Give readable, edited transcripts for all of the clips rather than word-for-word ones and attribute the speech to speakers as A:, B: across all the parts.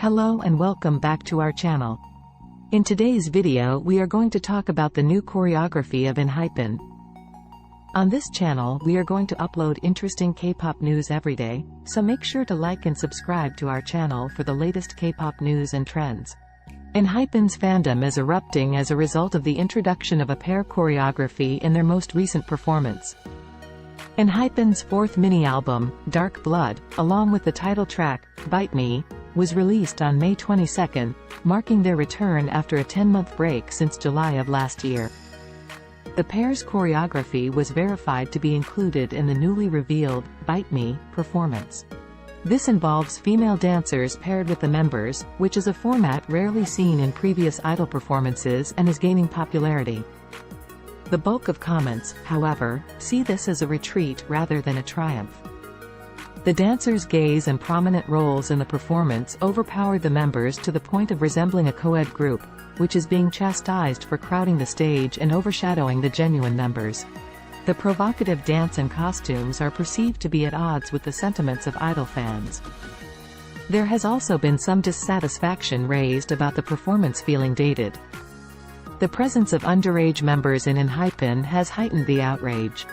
A: Hello and welcome back to our channel. In today's video we are going to talk about the new choreography of ENHYPEN. On this channel we are going to upload interesting K-pop news every day, so make sure to like and subscribe to our channel for the latest K-pop news and trends. ENHYPEN's fandom is erupting as a result of the introduction of a pair choreography in their most recent performance. ENHYPEN's fourth mini-album, Dark Blood, along with the title track, Bite Me, was released on May 22, marking their return after a 10-month break since July of last year. The pair's choreography was verified to be included in the newly revealed Bite Me performance. This involves female dancers paired with the members, which is a format rarely seen in previous idol performances and is gaining popularity. The bulk of comments, however, see this as a retreat rather than a triumph. The dancers' gaze and prominent roles in the performance overpowered the members to the point of resembling a co-ed group, which is being chastised for crowding the stage and overshadowing the genuine members. The provocative dance and costumes are perceived to be at odds with the sentiments of idol fans. There has also been some dissatisfaction raised about the performance feeling dated. The presence of underage members in ENHYPEN has heightened the outrage.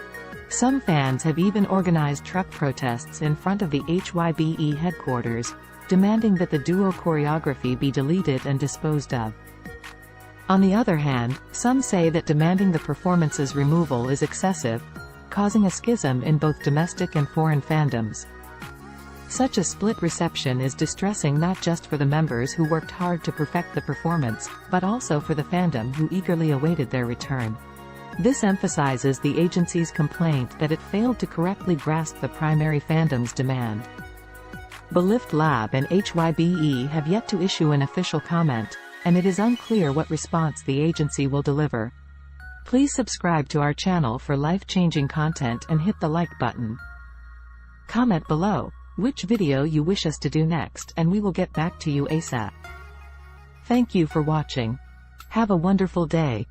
A: Some fans have even organized truck protests in front of the ENHYPEN headquarters, demanding that the duo choreography be deleted and disposed of. On the other hand, some say that demanding the performance's removal is excessive, causing a schism in both domestic and foreign fandoms. Such a split reception is distressing not just for the members who worked hard to perfect the performance, but also for the fandom who eagerly awaited their return. This emphasizes the agency's complaint that it failed to correctly grasp the primary fandom's demand. Belift Lab and ENHYPEN have yet to issue an official comment, and it is unclear what response the agency will deliver. Please subscribe to our channel for life-changing content and hit the like button. Comment below which video you wish us to do next and we will get back to you ASAP. Thank you for watching. Have a wonderful day.